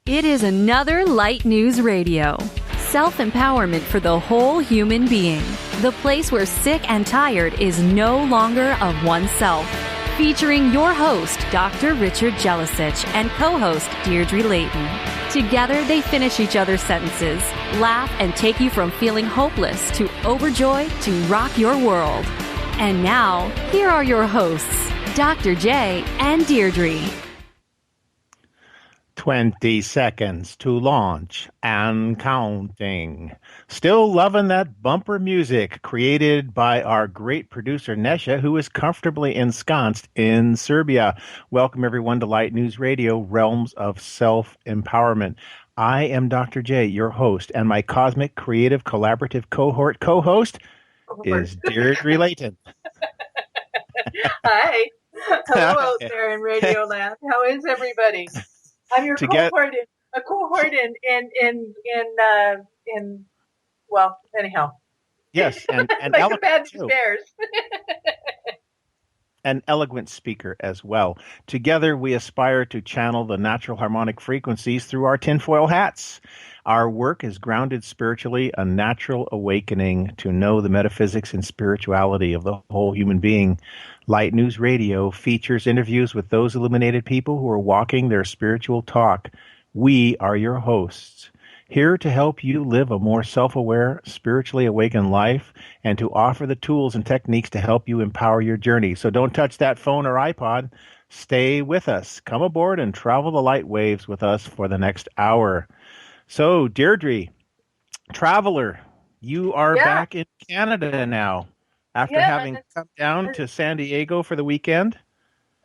It is another Light News Radio. Self-empowerment for the whole human being. The place where sick and tired is no longer of oneself. Featuring your host, Dr. Richard Jelisich, and co-host Deirdre Layton. Together, they finish each other's sentences, laugh, and take you from feeling hopeless to overjoyed to rock your world. And now, here are your hosts, Dr. J and Deirdre. 20 seconds to launch and counting. Still loving that bumper music created by our great producer Nesha, who is comfortably ensconced in Serbia. Welcome everyone to Light News Radio, Realms of Self-Empowerment. I am Dr. J, your host, and my cosmic, creative, collaborative cohort co-host is Deirdre Layton. Hi. Hello out there in Radio Land. How is everybody? I'm your cohort in well, anyhow. Yes, and like the bad bears. An eloquent speaker as well. Together, we aspire to channel the natural harmonic frequencies through our tinfoil hats. Our work is grounded spiritually, a natural awakening to know the metaphysics and spirituality of the whole human being. Light News Radio features interviews with those illuminated people who are walking their spiritual talk. We are your hosts, here to help you live a more self-aware, spiritually awakened life and to offer the tools and techniques to help you empower your journey. So don't touch that phone or iPod. Stay with us. Come aboard and travel the light waves with us for the next hour. So, Deirdre, traveler, you are back in Canada now. After having come down to San Diego for the weekend?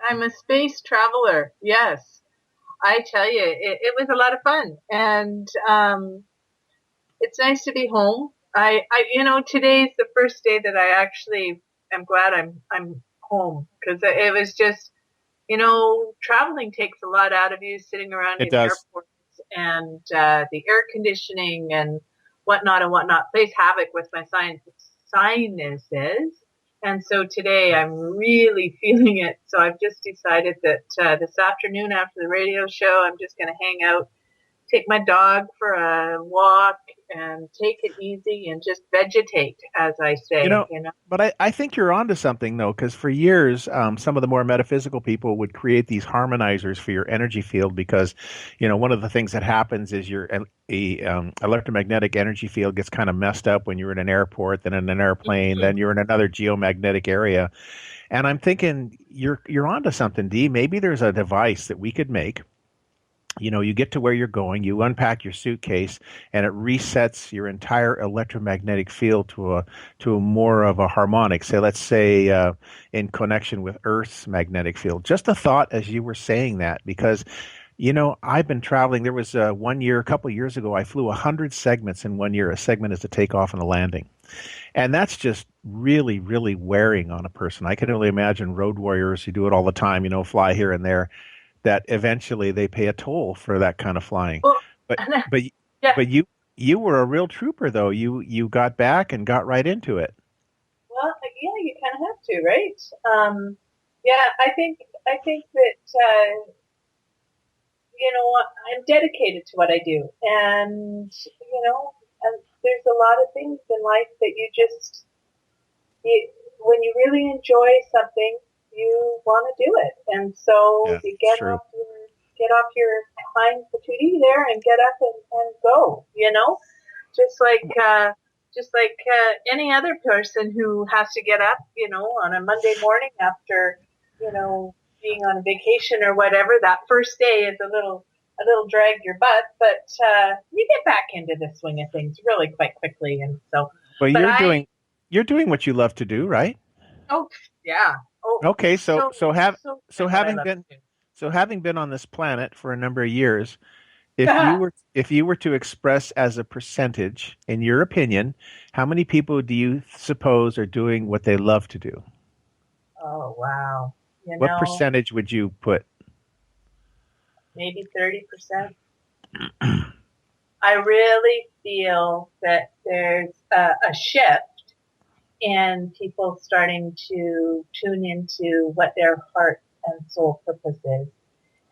I'm a space traveler, yes. I tell you, it was a lot of fun. And it's nice to be home. I today's the first day that I actually am glad I'm home. Because it was just, traveling takes a lot out of you, sitting around in airports and the air conditioning and whatnot plays havoc with my sinuses, and so today I'm really feeling it. So I've just decided that this afternoon after the radio show, I'm just going to hang out, take my dog for a walk, and take it easy and just vegetate, as I say. But I think you're onto something, though, because for years, some of the more metaphysical people would create these harmonizers for your energy field because, one of the things that happens is your electromagnetic energy field gets kind of messed up when you're in an airport, then in an airplane, then you're in another geomagnetic area. And I'm thinking you're onto something, Dee. Maybe there's a device that we could make. You get to where you're going, you unpack your suitcase, and it resets your entire electromagnetic field to a more of a harmonic. Say, let's say, in connection with Earth's magnetic field. Just a thought as you were saying that, because, I've been traveling. There was a couple of years ago, I flew 100 segments in 1 year. A segment is a takeoff and a landing. And that's just really, really wearing on a person. I can only imagine road warriors who do it all the time, fly here and there, that eventually they pay a toll for that kind of flying. Well, but you were a real trooper, though. You got back and got right into it. Well, you kind of have to, right? I think that I'm dedicated to what I do, and there's a lot of things in life that when you really enjoy something, you want to do it, and so you get off your hind patootie there and get up and go. Just like any other person who has to get up, on a Monday morning after being on a vacation or whatever. That first day is a little drag your butt, but you get back into the swing of things really quite quickly. And so, you're doing what you love to do, right? Oh yeah. Oh, okay, having been on this planet for a number of years, if you were to express as a percentage, in your opinion, how many people do you suppose are doing what they love to do? Oh wow! What percentage would you put? Maybe 30%. I really feel that there's a shift and people starting to tune into what their heart and soul purpose is.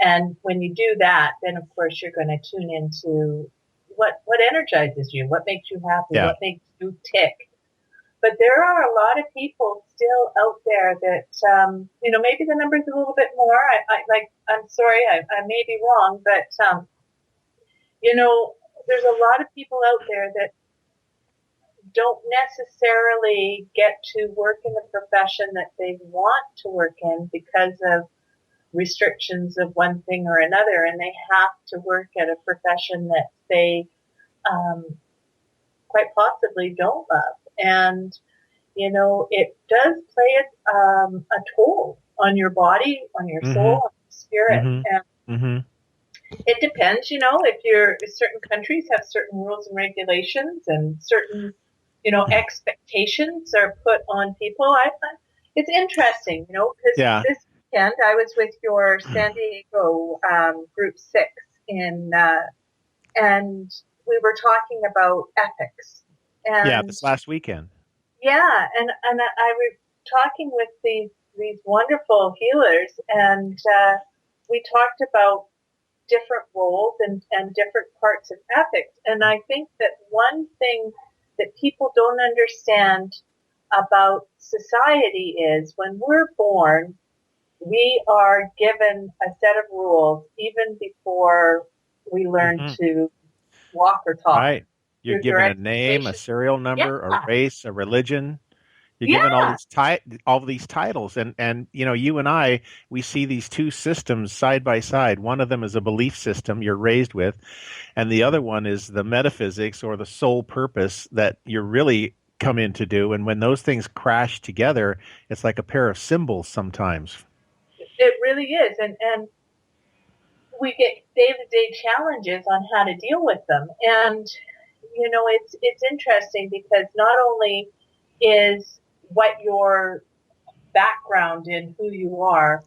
And when you do that, then of course you're going to tune into what energizes you, what makes you happy, what makes you tick. But there are a lot of people still out there that, maybe the number's a little bit more. I'm sorry, I may be wrong, but, there's a lot of people out there that don't necessarily get to work in the profession that they want to work in because of restrictions of one thing or another, and they have to work at a profession that they quite possibly don't love. And, it does play a toll on your body, on your soul, on your spirit. And it depends, if certain countries have certain rules and regulations and certain, expectations are put on people. It's interesting, because this weekend I was with your San Diego Group 6 and we were talking about ethics. And this last weekend. Yeah, and I was talking with these wonderful healers, and we talked about different roles and different parts of ethics. And I think that one thing that people don't understand about society is when we're born, we are given a set of rules even before we learn to walk or talk. Right. You're given a name, a serial number, a race, a religion. You're given all these titles. And you and I, we see these two systems side by side. One of them is a belief system you're raised with, and the other one is the metaphysics or the soul purpose that you're really come in to do. And when those things crash together, it's like a pair of cymbals sometimes. It really is. And we get day-to-day challenges on how to deal with them. And it's interesting because not only is what your background in who you are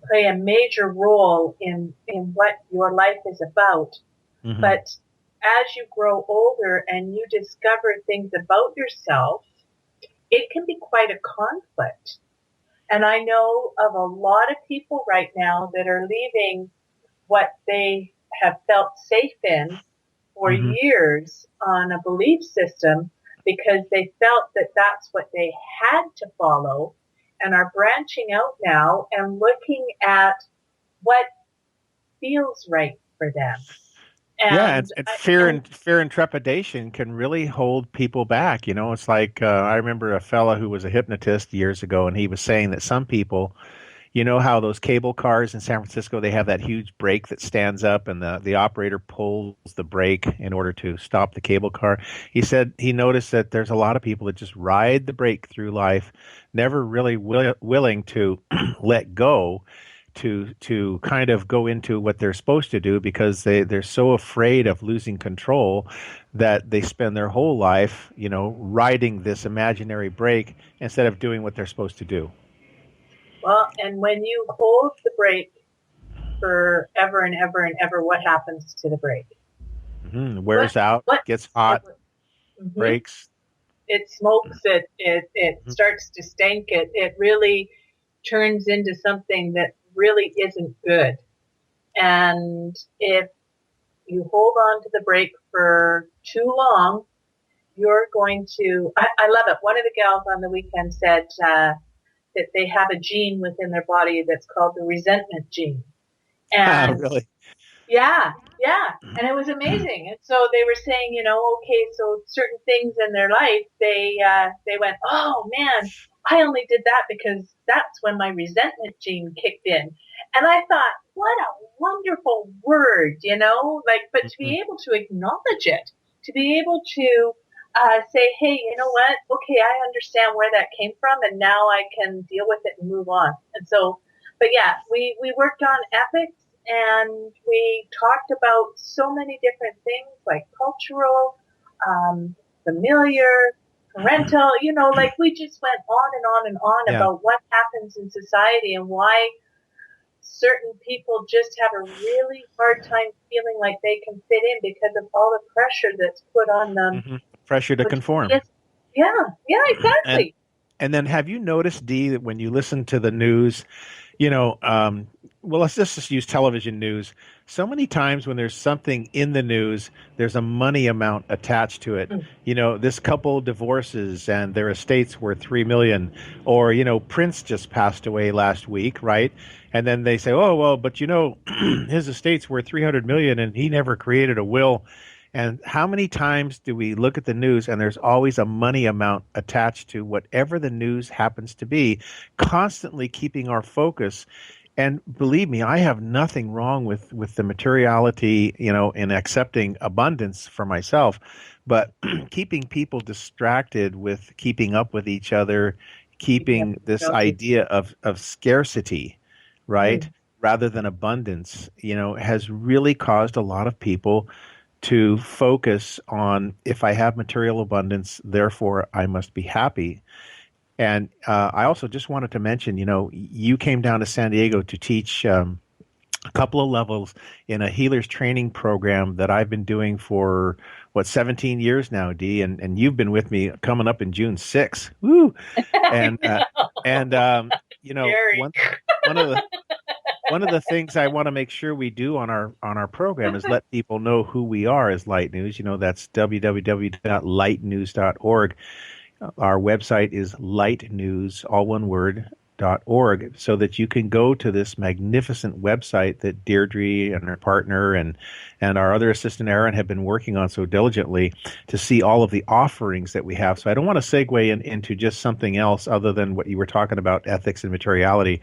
play a major role in what your life is about, but as you grow older and you discover things about yourself, it can be quite a conflict. And I know of a lot of people right now that are leaving what they have felt safe in for years on a belief system because they felt that that's what they had to follow, and are branching out now and looking at what feels right for them. And fear and trepidation can really hold people back. It's like I remember a fella who was a hypnotist years ago, and he was saying that some people, how those cable cars in San Francisco, they have that huge brake that stands up and the operator pulls the brake in order to stop the cable car. He said he noticed that there's a lot of people that just ride the brake through life, never really willing to let go, to kind of go into what they're supposed to do because they're so afraid of losing control that they spend their whole life, riding this imaginary brake instead of doing what they're supposed to do. Well, and when you hold the brake for ever and ever and ever, what happens to the brake? Wears out, gets hot, breaks. It smokes, it starts to stink, it really turns into something that really isn't good. And if you hold on to the brake for too long, you're going to, I love it. One of the gals on the weekend said that they have a gene within their body that's called the resentment gene. And really? Yeah. And it was amazing. And so they were saying, okay, so certain things in their life, they went, oh man, I only did that because that's when my resentment gene kicked in. And I thought, what a wonderful word, but to be able to acknowledge it, to be able to say, hey, you know what? Okay, I understand where that came from, and now I can deal with it and move on. And so, but yeah, we worked on ethics, and we talked about so many different things like cultural, familiar, parental, we just went on and on and on about what happens in society and why certain people just have a really hard time feeling like they can fit in because of all the pressure that's put on them. Pressure to conform. Yeah, exactly. And then have you noticed, Dee, that when you listen to the news, Well, let's just use television news. So many times when there's something in the news, there's a money amount attached to it. This couple divorces and their estate's worth $3 million, or Prince just passed away last week, right? And then they say, oh well, but his estate's worth $300 million, and he never created a will. And how many times do we look at the news and there's always a money amount attached to whatever the news happens to be, constantly keeping our focus. And believe me, I have nothing wrong with the materiality, in accepting abundance for myself, but keeping people distracted with keeping up with each other, keeping this idea of scarcity, right, rather than abundance, has really caused a lot of people to focus on, if I have material abundance, therefore I must be happy. And I also just wanted to mention, you came down to San Diego to teach a couple of levels in a healer's training program that I've been doing for, 17 years now, Dee, and you've been with me coming up in June 6th. Woo! And, one of the things I want to make sure we do on our program is let people know who we are as Light News. That's www.lightnews.org. Our website is lightnews, all one word, .org, so that you can go to this magnificent website that Deirdre and her partner and our other assistant Aaron have been working on so diligently to see all of the offerings that we have. So I don't want to segue into just something else other than what you were talking about, ethics and materiality.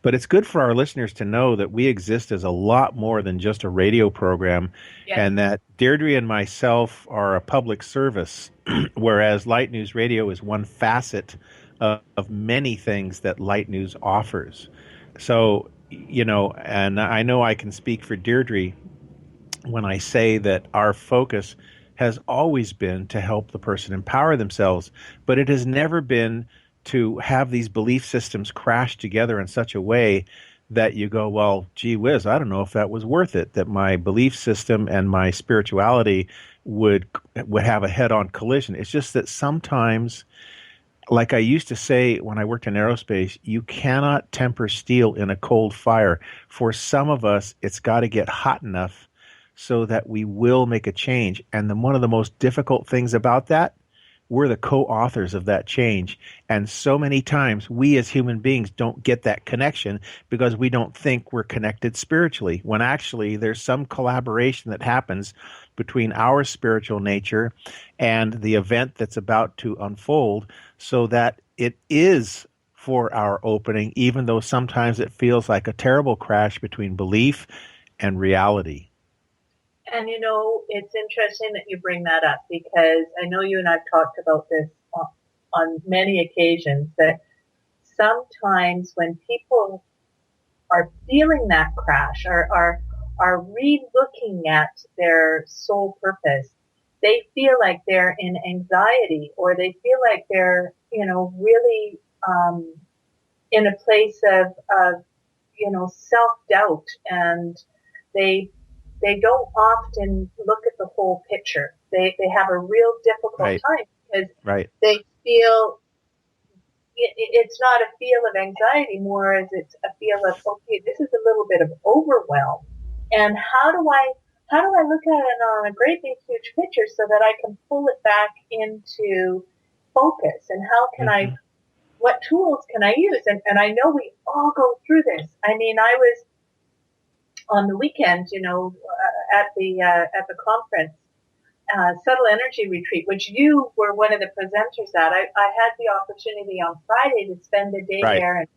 But it's good for our listeners to know that we exist as a lot more than just a radio program, and that Deirdre and myself are a public service, whereas Light News Radio is one facet of many things that Light News offers. So, and I know I can speak for Deirdre when I say that our focus has always been to help the person empower themselves, but it has never been to have these belief systems crash together in such a way that you go, well, gee whiz, I don't know if that was worth it, that my belief system and my spirituality would have a head-on collision. It's just that sometimes, like I used to say when I worked in aerospace, you cannot temper steel in a cold fire. For some of us, it's got to get hot enough so that we will make a change. And then one of the most difficult things about that, we're the co-authors of that change. And so many times we as human beings don't get that connection because we don't think we're connected spiritually, when actually there's some collaboration that happens between our spiritual nature and the event that's about to unfold, so that it is for our opening, even though sometimes it feels like a terrible crash between belief and reality. And it's interesting that you bring that up, because I know you and I've talked about this on many occasions, that sometimes when people are feeling that crash, are re-looking at their soul purpose, they feel like they're in anxiety, or they feel like they're, really in a place of self-doubt, and they don't often look at the whole picture. They have a real difficult time because they feel it's not a feel of anxiety, more as it's a feel of, okay, this is a little bit of overwhelm. And how do I look at it on a great big huge picture so that I can pull it back into focus? And how can what tools can I use? And I know we all go through this. I mean, I was on the weekend, at the conference, Subtle Energy Retreat, which you were one of the presenters at. I had the opportunity on Friday to spend the day there, and it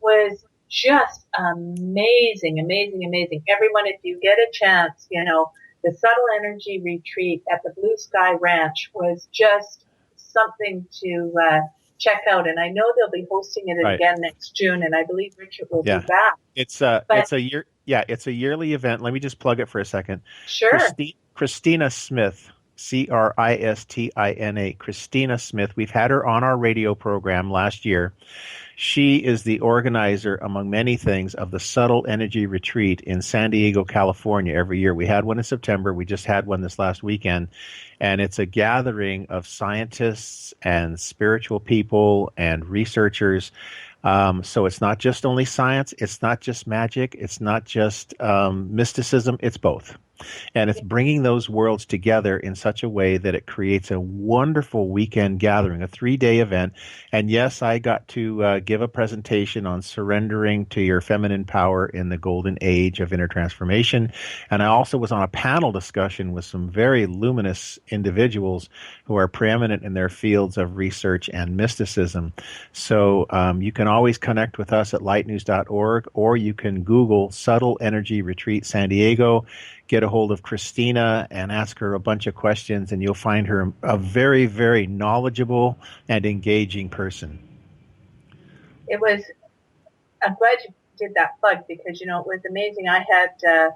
was just amazing. Everyone, if you get a chance, the Subtle Energy Retreat at the Blue Sky Ranch was just something to check out. And I know they'll be hosting it again next June, and I believe Richard will be back. It's a year. Yeah, it's a yearly event. Let me just plug it for a second. Sure. Christina Smith, Christina, Christina Smith. We've had her on our radio program last year. She is the organizer, among many things, of the Subtle Energy Retreat in San Diego, California every year. We had one in September. We just had one this last weekend. And it's a gathering of scientists and spiritual people and researchers So it's not just only science, it's not just magic, it's not just mysticism, it's both. And it's bringing those worlds together in such a way that it creates a wonderful weekend gathering, a 3-day event. And yes, I got to give a presentation on surrendering to your feminine power in the golden age of inner transformation. And I also was on a panel discussion with some very luminous individuals who are preeminent in their fields of research and mysticism. So you can always connect with us at lightnews.org, or you can Google Subtle Energy Retreat San Diego, get a hold of Christina and ask her a bunch of questions, and you'll find her a very, very knowledgeable and engaging person. I'm glad you did that plug, because, it was amazing. I had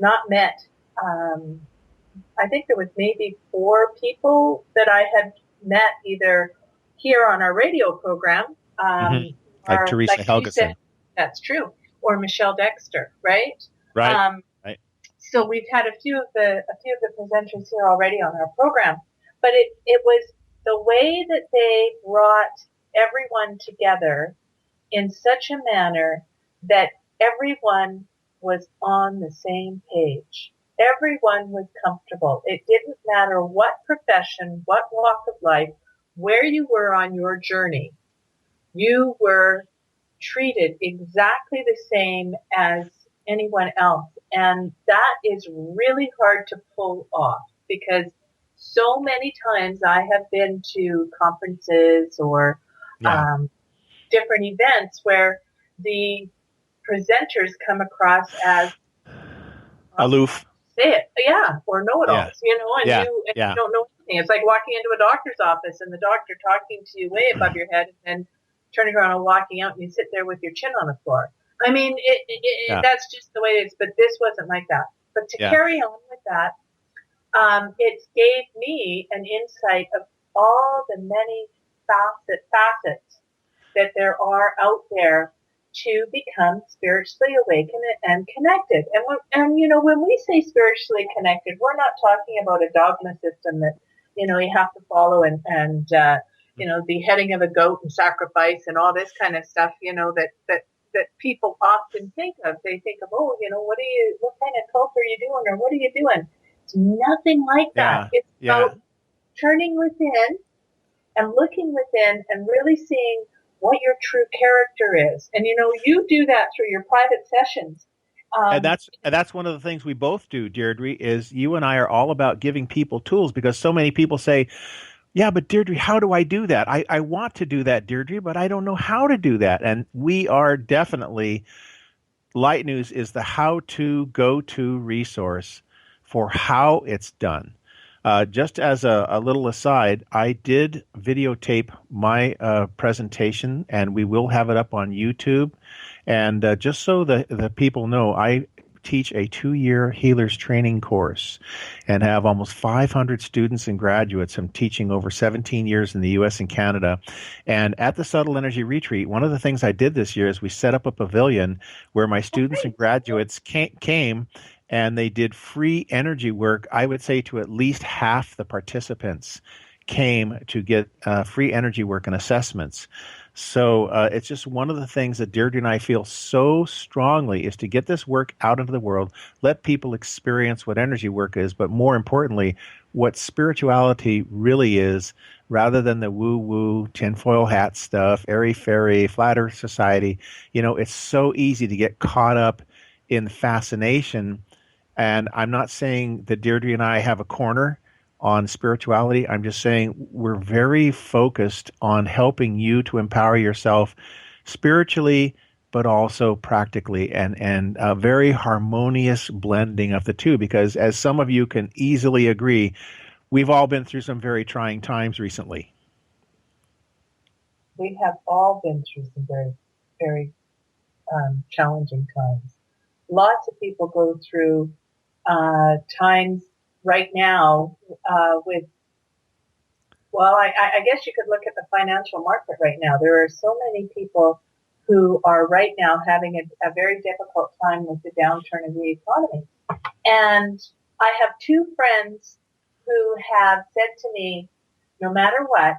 not met, I think there was maybe 4 people that I had met either here on our radio program. Like Teresa Helgeson. That's true. Or Michelle Dexter, right? Right. So we've had a few of the presenters here already on our program, but it was the way that they brought everyone together in such a manner that everyone was on the same page. Everyone was comfortable. It didn't matter what profession, what walk of life, where you were on your journey. You were treated exactly the same as anyone else. And that is really hard to pull off, because so many times I have been to conferences or different events where the presenters come across as aloof. Say it, or know-it-alls, and you don't know anything. It's like walking into a doctor's office and the doctor talking to you way above your head, and then turning around and walking out, and you sit there with your chin on the floor. I mean, that's just the way it is, but this wasn't like that. But to carry on with that, it gave me an insight of all the many facets that there are out there to become spiritually awakened and connected. And when we say spiritually connected, we're not talking about a dogma system that, you have to follow and the heading of a goat and sacrifice and all this kind of stuff, that people often think of. They think of, what kind of cult are you doing, or what are you doing? It's nothing like that. It's about turning within and looking within and really seeing what your true character is. And, you do that through your private sessions. And that's one of the things we both do, Deirdre, is you and I are all about giving people tools, because so many people say, yeah, but Deirdre, how do I do that? I want to do that, Deirdre, but I don't know how to do that. And we are definitely, Light News is the how-to, go-to resource for how it's done. Just as a little aside, I did videotape my presentation, and we will have it up on YouTube. And just so the people know, I teach a 2-year healers training course and have almost 500 students and graduates. I'm teaching over 17 years in the U.S. and Canada. And at the Subtle Energy Retreat, one of the things I did this year is we set up a pavilion where my students and graduates came and they did free energy work. I would say to at least half the participants came to get free energy work and assessments. So it's just one of the things that Deirdre and I feel so strongly is to get this work out into the world, let people experience what energy work is, but more importantly, what spirituality really is, rather than the woo-woo, tinfoil hat stuff, airy-fairy, flat earth society. It's so easy to get caught up in fascination. And I'm not saying that Deirdre and I have a corner on spirituality. I'm just saying we're very focused on helping you to empower yourself spiritually, but also practically, and a very harmonious blending of the two. Because as some of you can easily agree, we've all been through some very trying times recently. We have all been through some very, very challenging times. Lots of people go through times right now I guess you could look at the financial market right now. There are so many people who are right now having a very difficult time with the downturn of the economy. And I have 2 friends who have said to me, no matter what,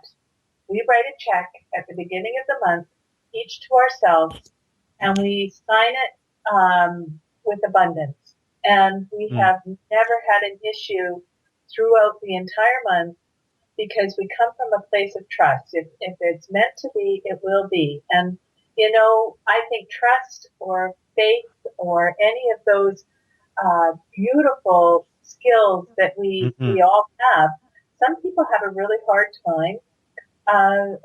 we write a check at the beginning of the month each to ourselves, and we sign it with abundance. And we have never had an issue throughout the entire month because we come from a place of trust. If it's meant to be, it will be. And, you know, I think trust or faith or any of those beautiful skills that we all have, some people have a really hard time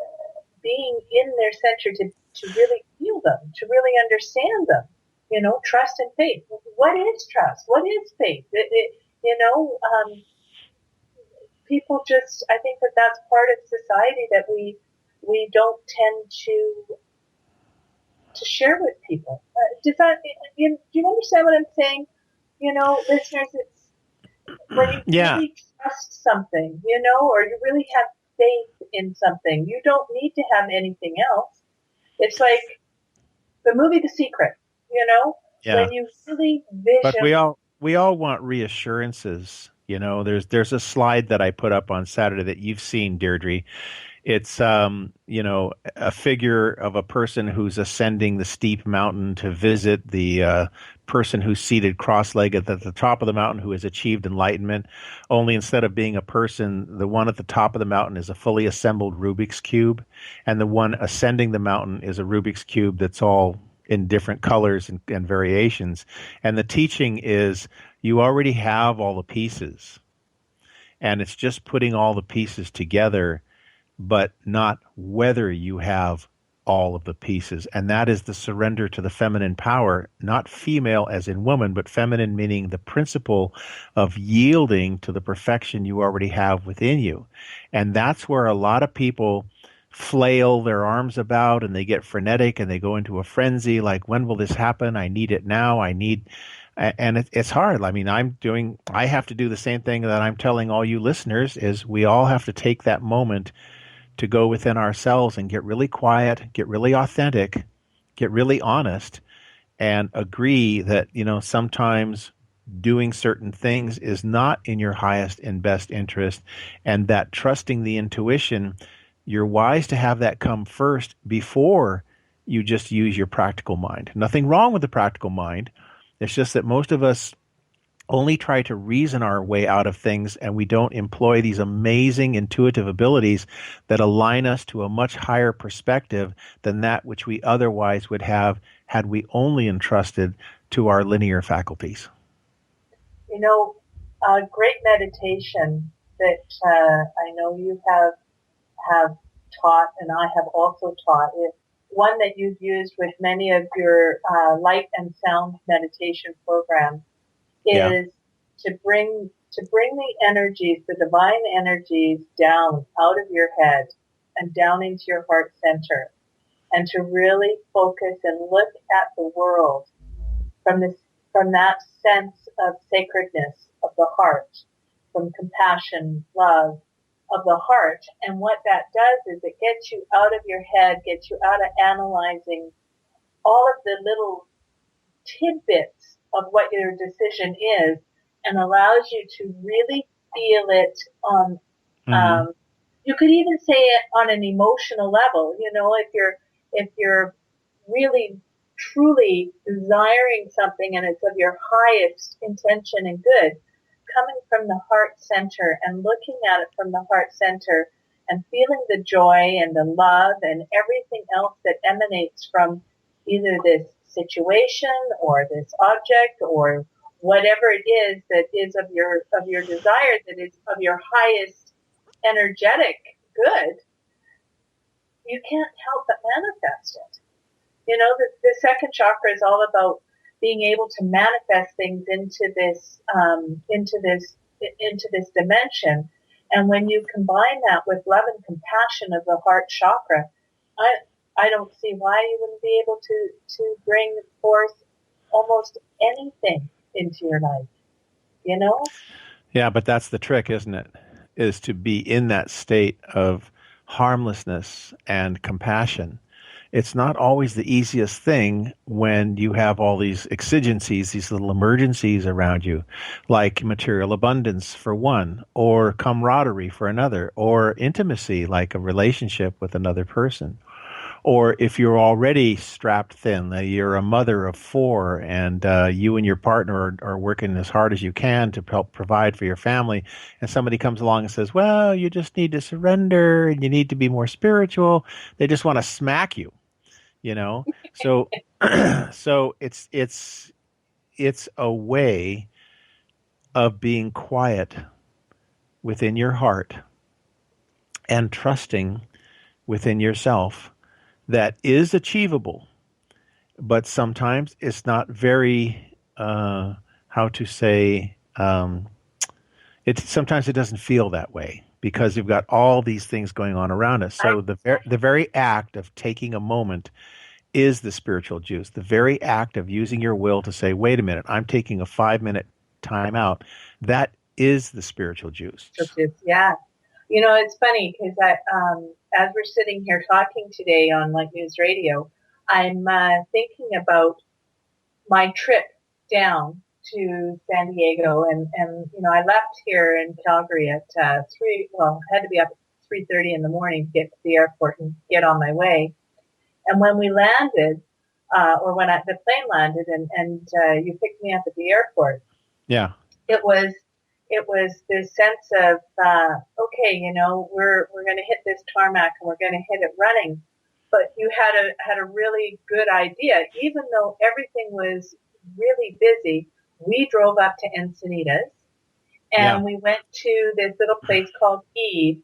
being in their center to really feel them, to really understand them. You know, trust and faith. What is trust? What is faith? People just, I think that's part of society that we don't tend to share with people. Do you understand what I'm saying? You know, listeners, it's when you really trust something, you know, or you really have faith in something, you don't need to have anything else. It's like the movie The Secret, you know, when you really vision. But we all want reassurances. You know, there's a slide that I put up on Saturday that you've seen, Deirdre. It's, you know, a figure of a person who's ascending the steep mountain to visit the person who's seated cross-legged at the top of the mountain who has achieved enlightenment. Only instead of being a person, the one at the top of the mountain is a fully assembled Rubik's Cube, and the one ascending the mountain is a Rubik's Cube that's all in different colors and variations. And the teaching is you already have all the pieces, and it's just putting all the pieces together, but not whether you have all of the pieces. And that is the surrender to the feminine power, not female as in woman, but feminine meaning the principle of yielding to the perfection you already have within you. And that's where a lot of people flail their arms about and they get frenetic and they go into a frenzy like, when will this happen? I need it now. And it's hard. I mean, I have to do the same thing that I'm telling all you listeners is we all have to take that moment to go within ourselves and get really quiet, get really authentic, get really honest, and agree that, you know, sometimes doing certain things is not in your highest and best interest, and that trusting the intuition, you're wise to have that come first before you just use your practical mind. Nothing wrong with the practical mind. It's just that most of us only try to reason our way out of things, and we don't employ these amazing intuitive abilities that align us to a much higher perspective than that which we otherwise would have had we only entrusted to our linear faculties. You know, a great meditation that I know you have taught, and I have also taught, is one that you've used with many of your light and sound meditation programs, is to bring the energies, the divine energies, down out of your head and down into your heart center, and to really focus and look at the world from that sense of sacredness of the heart, from compassion, love of the heart. And what that does is it gets you out of your head, gets you out of analyzing all of the little tidbits of what your decision is, and allows you to really feel it on, you could even say it on an emotional level. You know, if you're really truly desiring something and it's of your highest intention and good, coming from the heart center and looking at it from the heart center and feeling the joy and the love and everything else that emanates from either this situation or this object or whatever it is that is of your desire, that is of your highest energetic good, you can't help but manifest it. You know, the second chakra is all about being able to manifest things into this dimension. And when you combine that with love and compassion of the heart chakra, I don't see why you wouldn't be able to bring forth almost anything into your life, you know? Yeah, but that's the trick, isn't it? Is to be in that state of harmlessness and compassion. It's not always the easiest thing when you have all these exigencies, these little emergencies around you, like material abundance for one, or camaraderie for another, or intimacy, like a relationship with another person, Or if you're already strapped thin, you're a mother of 4, and you and your partner are working as hard as you can to help provide for your family, and somebody comes along and says, well, you just need to surrender and you need to be more spiritual. They just want to smack you, you know? So, so it's a way of being quiet within your heart and trusting within yourself that is achievable, but sometimes it's not very, how to say, sometimes it doesn't feel that way because you've got all these things going on around us. So the very act of taking a moment is the spiritual juice. The very act of using your will to say, wait a minute, I'm taking a 5-minute time out. That is the spiritual juice. Yeah. You know, it's funny because as we're sitting here talking today on Light News Radio, I'm thinking about my trip down to San Diego, and you know, I left here in Calgary at had to be up at 3:30 in the morning to get to the airport and get on my way. And when we landed, or when the plane landed, and you picked me up at the airport, yeah, it was this sense of, okay, you know, we're going to hit this tarmac and we're going to hit it running. But you had a really good idea, even though everything was really busy. We drove up to Encinitas and we went to this little place called Eve,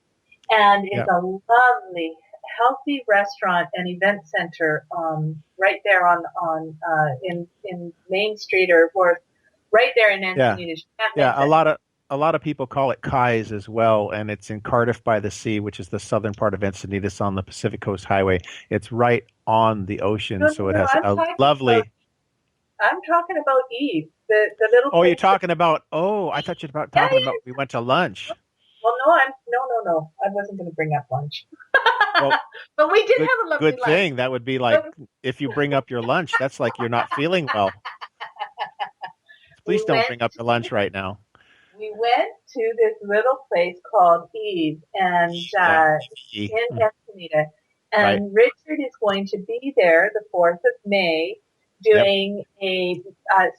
and it's a lovely, healthy restaurant and event center, right there in Main Street or right there in Encinitas. A lot of people call it Kai's as well, and it's in Cardiff by the Sea, which is the southern part of Encinitas on the Pacific Coast Highway. It's right on the ocean, it has a lovely... I'm talking about Eve, the little... Oh, you're talking about... Oh, I thought you were talking about we went to lunch. Well, no. I wasn't going to bring up lunch. Well, but we did have a lovely lunch. Good thing. That would be like, if you bring up your lunch, that's like you're not feeling well. Please don't bring up your lunch right now. We went to this little place called Eve and in Encinitas. And Richard is going to be there the 4th of May doing a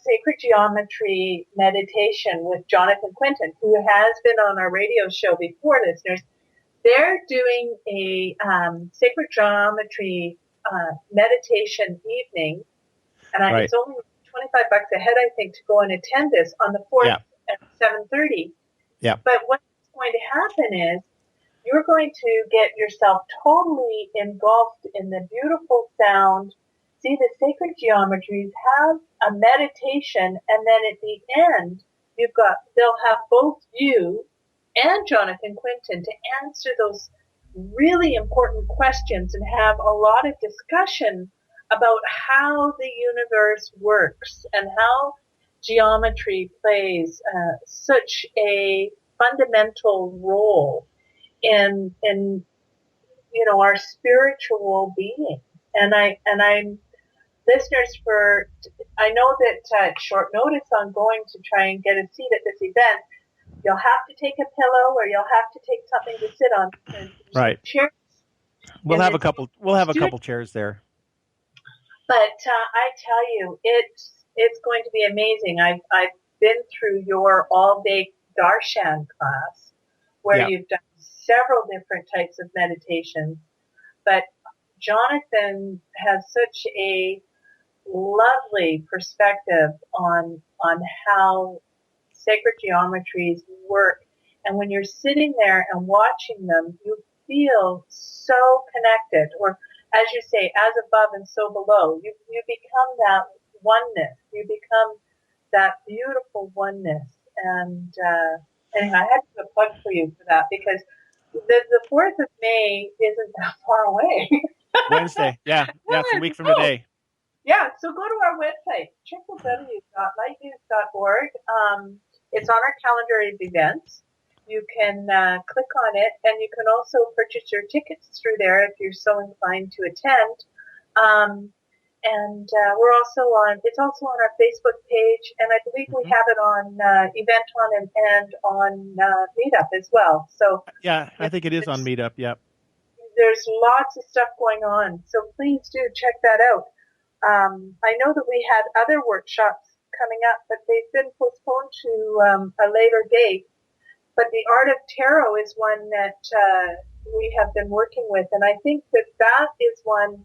sacred geometry meditation with Jonathan Quinton, who has been on our radio show before, listeners. They're doing a sacred geometry meditation evening, and it's only $25 a head, I think, to go and attend this on the 4th at 7:30. Yeah. But what's going to happen is you're going to get yourself totally engulfed in the beautiful sound, see the sacred geometries, have a meditation, and then at the end, they'll have both you and Jonathan Quinton to answer those really important questions and have a lot of discussion about how the universe works and how geometry plays such a fundamental role in you know, our spiritual being. And I'm listeners, I know that at short notice I'm going to try and get a seat at this event. You'll have to take a pillow or you'll have to take something to sit on. Right. Chairs. We'll have a couple chairs there. But I tell you, it's going to be amazing. I've been through your all-day darshan class where you've done several different types of meditations. But Jonathan has such a lovely perspective on how sacred geometries work. And when you're sitting there and watching them, you feel so connected, or as you say, as above and so below. You become that oneness. You become that beautiful oneness. And anyway, I had to do a plug for you for that because the 4th of May isn't that far away. Wednesday. Yeah, it's a week from today. Yeah, so go to our website, www.lightnews.org. It's on our calendar of events. You can click on it, and you can also purchase your tickets through there if you're so inclined to attend. And it's also on our Facebook page, and I believe we have it on Eventon and on Meetup as well. So yeah, I think it is on Meetup. Yep. there's lots of stuff going on. So please do check that out. I know that we had other workshops coming up, but they've been postponed to a later date. But the Art of Tarot is one that we have been working with, and I think that that is one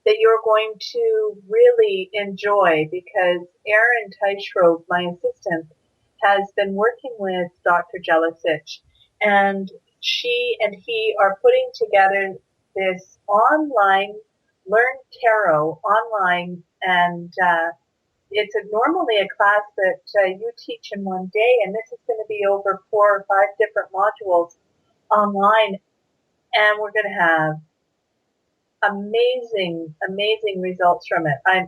that you're going to really enjoy, because Erin Teichrob, my assistant, has been working with Dr. Jelicic, and she and he are putting together this online Learn Tarot online, and it's normally a class that you teach in one day, and this is going to be over 4 or 5 different modules online, and we're going to have amazing results from it. I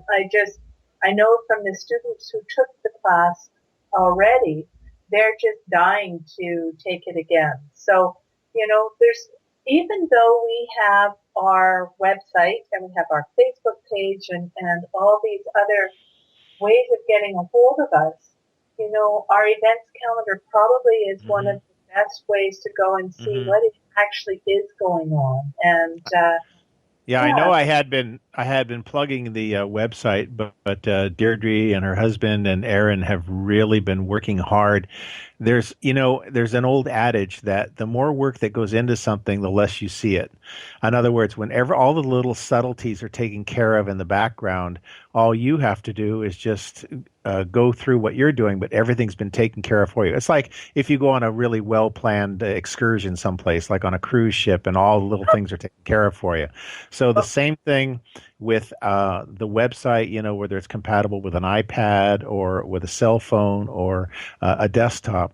know from the students who took the class already, they're just dying to take it again. So, even though we have our website and we have our Facebook page and all these other ways of getting a hold of us, our events calendar probably is one of the best ways to go and see what it actually is going on. And yeah, I know I had been plugging the website, but Deirdre and her husband and Erin have really been working hard. There's an old adage that the more work that goes into something, the less you see it. In other words, whenever all the little subtleties are taken care of in the background, all you have to do is just go through what you're doing, but everything's been taken care of for you. It's like if you go on a really well-planned excursion someplace, like on a cruise ship, and all the little things are taken care of for you. So the same thing with the website, whether it's compatible with an iPad or with a cell phone or a desktop.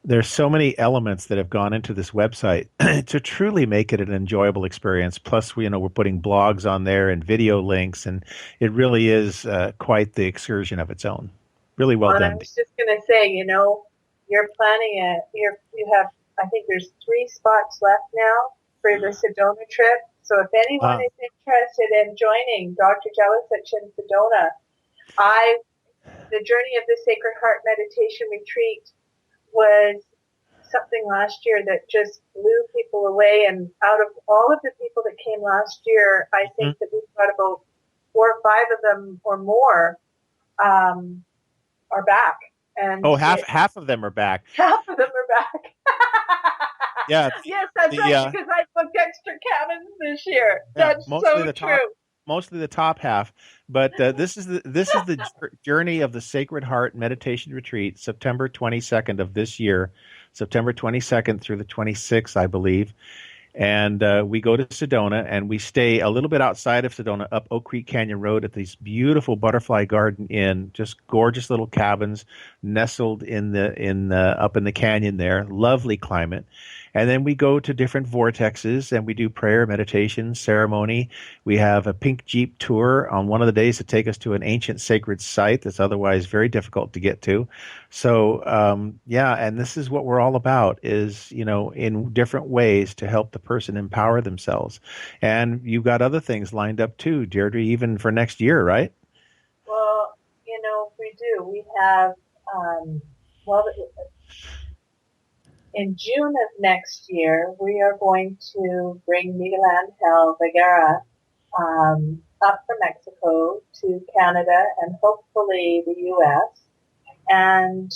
There's so many elements that have gone into this website to truly make it an enjoyable experience. Plus, we're putting blogs on there and video links, and it really is quite the excursion of its own. Really well done. I was just going to say, you're planning you have, I think there's 3 spots left now for the Sedona trip. So if anyone is interested in joining Dr. Jelicic in Sedona, the Journey of the Sacred Heart Meditation Retreat was something last year that just blew people away. And out of all of the people that came last year, I think that we've got about 4 or 5 of them or more are back. And half of them are back. Half of them are back. Yeah. Yes, that's right, because I booked extra cabins this year. Yeah, that's so true. Mostly the top half, but this is the Journey of the Sacred Heart Meditation Retreat, September 22nd of this year, September 22nd through the 26th, I believe. And we go to Sedona, and we stay a little bit outside of Sedona, up Oak Creek Canyon Road at this beautiful Butterfly Garden Inn, just gorgeous little cabins nestled up in the canyon there. Lovely climate. And then we go to different vortexes, and we do prayer, meditation, ceremony. We have a pink Jeep tour on one of the days to take us to an ancient sacred site that's otherwise very difficult to get to. So, and this is what we're all about, is, in different ways to help the person empower themselves. And you've got other things lined up too, Deirdre, even for next year, right? Well, we do. We have, in June of next year, we are going to bring Miguel Angel Vergara up from Mexico to Canada and hopefully the U.S. And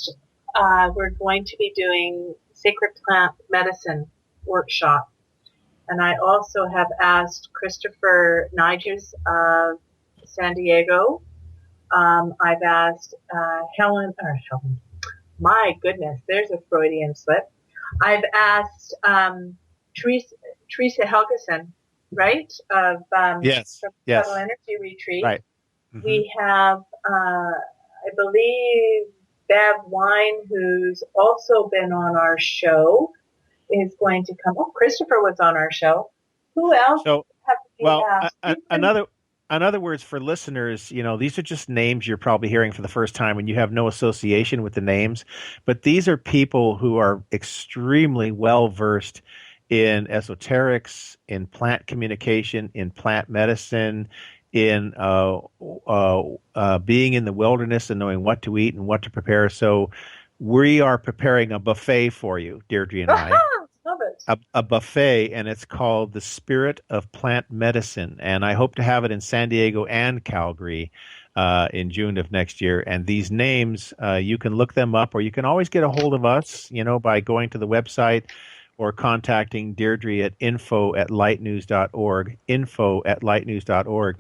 we're going to be doing sacred plant medicine workshop. And I also have asked Christopher Nigers of San Diego. I've asked Helen. My goodness, there's a Freudian slip. I've asked Teresa Helgeson, right, of yes. Subtle Energy Retreat. Right. We have, I believe, Bev Wine, who's also been on our show, is going to come. Oh, Christopher was on our show. Who else? In other words, for listeners, these are just names you're probably hearing for the first time, and you have no association with the names. But these are people who are extremely well versed in esoterics, in plant communication, in plant medicine, in being in the wilderness and knowing what to eat and what to prepare. So we are preparing a buffet for you, Deirdre and I. love it. A buffet, and it's called the Spirit of Plant Medicine. And I hope to have it in San Diego and Calgary in June of next year. And these names, you can look them up, or you can always get a hold of us, by going to the website or contacting Deirdre at info@lightnews.org, info@lightnews.org,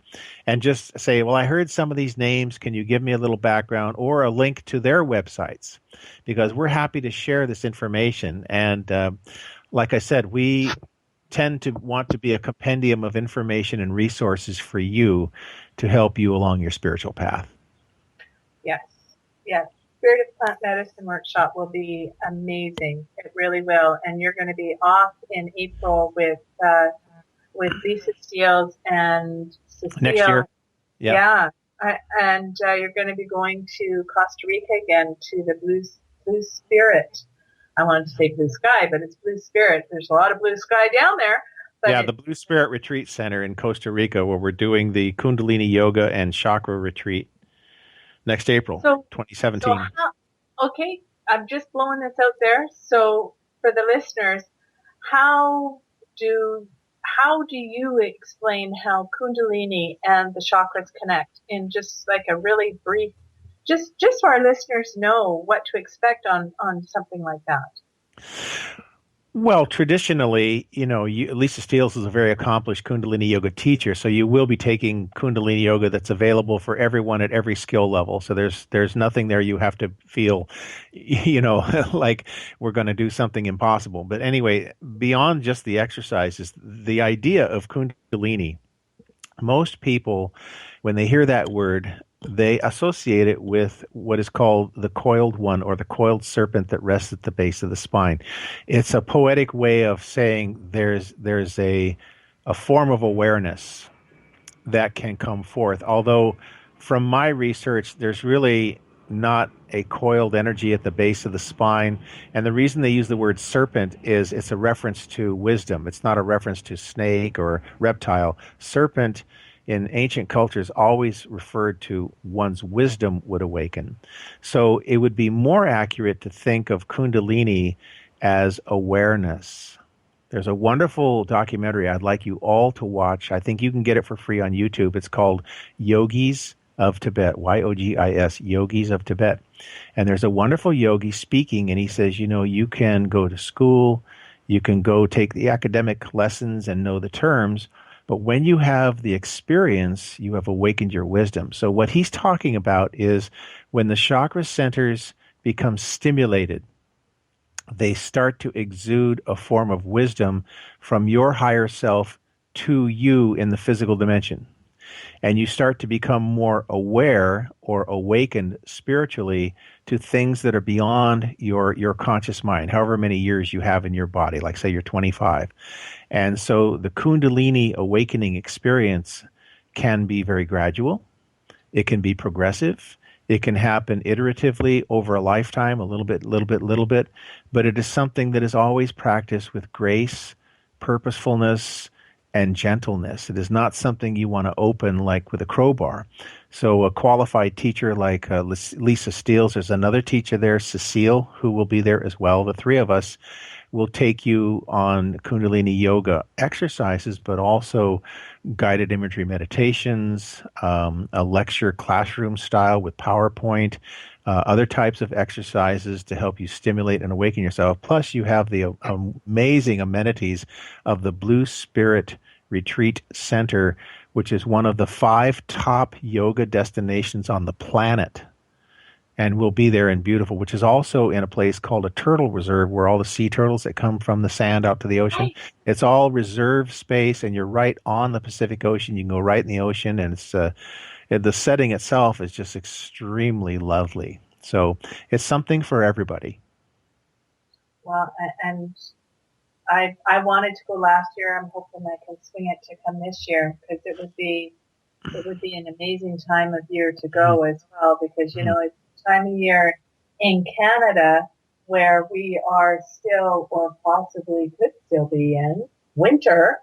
and just say, well, I heard some of these names. Can you give me a little background or a link to their websites? Because we're happy to share this information. And like I said, we tend to want to be a compendium of information and resources for you to help you along your spiritual path. Yes. Spirit of Plant Medicine workshop will be amazing. It really will. And you're going to be off in April with Lisa Steeles and Cecile. Next year. Yeah. And you're going to be going to Costa Rica again to the Blue Spirit. I wanted to say Blue Sky, but it's Blue Spirit. There's a lot of blue sky down there. But the Blue Spirit Retreat Center in Costa Rica, where we're doing the Kundalini Yoga and Chakra Retreat next April, 2017. Okay, I'm just blowing this out there. So for the listeners, how do you explain how Kundalini and the chakras connect in just like a really brief, just so our listeners know what to expect on something like that? Well, traditionally, Lisa Steeles is a very accomplished Kundalini Yoga teacher, so you will be taking Kundalini Yoga that's available for everyone at every skill level. So there's nothing there you have to feel, like we're going to do something impossible. But anyway, beyond just the exercises, the idea of Kundalini, most people, when they hear that word, they associate it with what is called the coiled one, or the coiled serpent that rests at the base of the spine. It's a poetic way of saying there's a form of awareness that can come forth. Although from my research, there's really not a coiled energy at the base of the spine. And the reason they use the word serpent is it's a reference to wisdom. It's not a reference to snake or reptile. Serpent in ancient cultures always referred to one's wisdom would awaken. So it would be more accurate to think of Kundalini as awareness. There's a wonderful documentary I'd like you all to watch. I think you can get it for free on YouTube. It's called Yogis of Tibet, Yogis, Yogis of Tibet. And there's a wonderful yogi speaking, and he says, you can go to school, you can go take the academic lessons and know the terms, but when you have the experience, you have awakened your wisdom. So what he's talking about is when the chakra centers become stimulated, they start to exude a form of wisdom from your higher self to you in the physical dimension. And you start to become more aware or awakened spiritually to things that are beyond your conscious mind, however many years you have in your body, like say you're 25. And so the Kundalini awakening experience can be very gradual. It can be progressive. It can happen iteratively over a lifetime, a little bit, but it is something that is always practiced with grace, purposefulness, and gentleness. It is not something you want to open like with a crowbar. So a qualified teacher like Lisa Steeles, there's another teacher there, Cecile, who will be there as well. The three of us will take you on Kundalini Yoga exercises, but also guided imagery meditations, a lecture classroom style with PowerPoint, other types of exercises to help you stimulate and awaken yourself. Plus, you have the amazing amenities of the Blue Spirit Retreat Center, which is one of the 5 top yoga destinations on the planet. And we'll be there in beautiful, which is also in a place called a turtle reserve, where all the sea turtles that come from the sand out to the ocean. Right. It's all reserved space, and you're right on the Pacific Ocean. You can go right in the ocean, and it's the setting itself is just extremely lovely. So it's something for everybody. Well, and I wanted to go last year. I'm hoping I can swing it to come this year, because it would be an amazing time of year to go as well, because it's a time of year in Canada where we are still, or possibly could still be in, winter.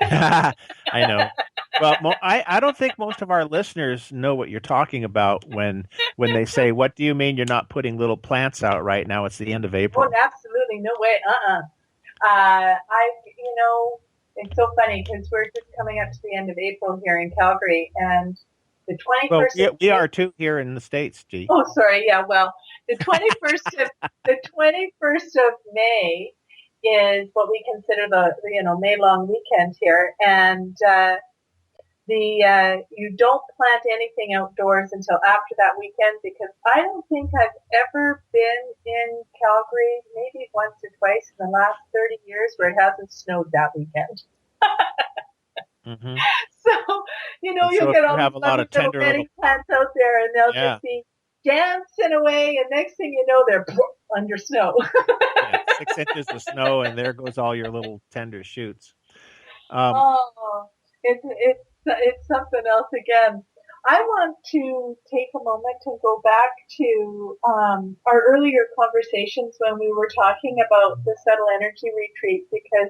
I know. Well, I don't think most of our listeners know what you're talking about when they say, what do you mean you're not putting little plants out right now? It's the end of April. Oh, absolutely. No way. It's so funny because we're just coming up to the end of April here in Calgary, and the 21st. Well, we are too here in the States, G. Oh, sorry. Yeah. Well, the 21st of May is what we consider the May long weekend here, and you don't plant anything outdoors until after that weekend, because I don't think I've ever been in Calgary, maybe once or twice in the last 30 years, where it hasn't snowed that weekend. Mm-hmm. So, you'll get all have a lot of tender little plants out there, and they'll just be dancing away, and next thing you know, they're under snow. 6 inches of snow, and there goes all your little tender shoots. It's something else again. I want to take a moment to go back to our earlier conversations when we were talking about the subtle energy retreat, because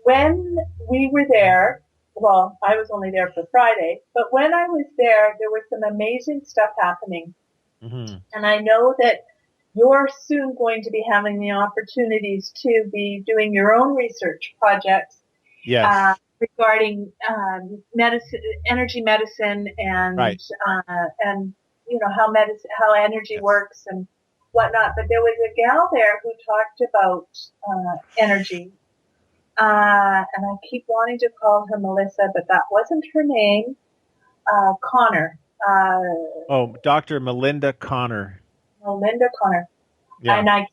when we were there, well, I was only there for Friday, but when I was there was some amazing stuff happening. Mm-hmm. And I know that you're soon going to be having the opportunities to be doing your own research projects. Yes. Regarding medicine, energy medicine, and how energy works and whatnot. But there was a gal there who talked about energy, and I keep wanting to call her Melissa, but that wasn't her name. Connor. Dr. Melinda Connor. Melinda Connor. Yeah. And I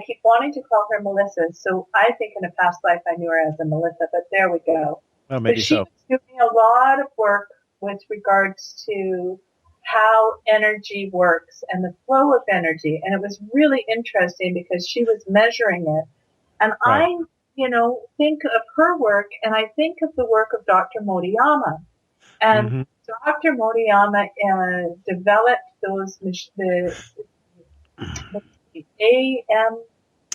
keep wanting to call her Melissa, so I think in a past life I knew her as a Melissa, but there we go. Oh, maybe she was doing a lot of work with regards to how energy works and the flow of energy, and it was really interesting because she was measuring it. And I, think of her work, and I think of the work of Dr. Modiyama. And Dr. Modiyama developed the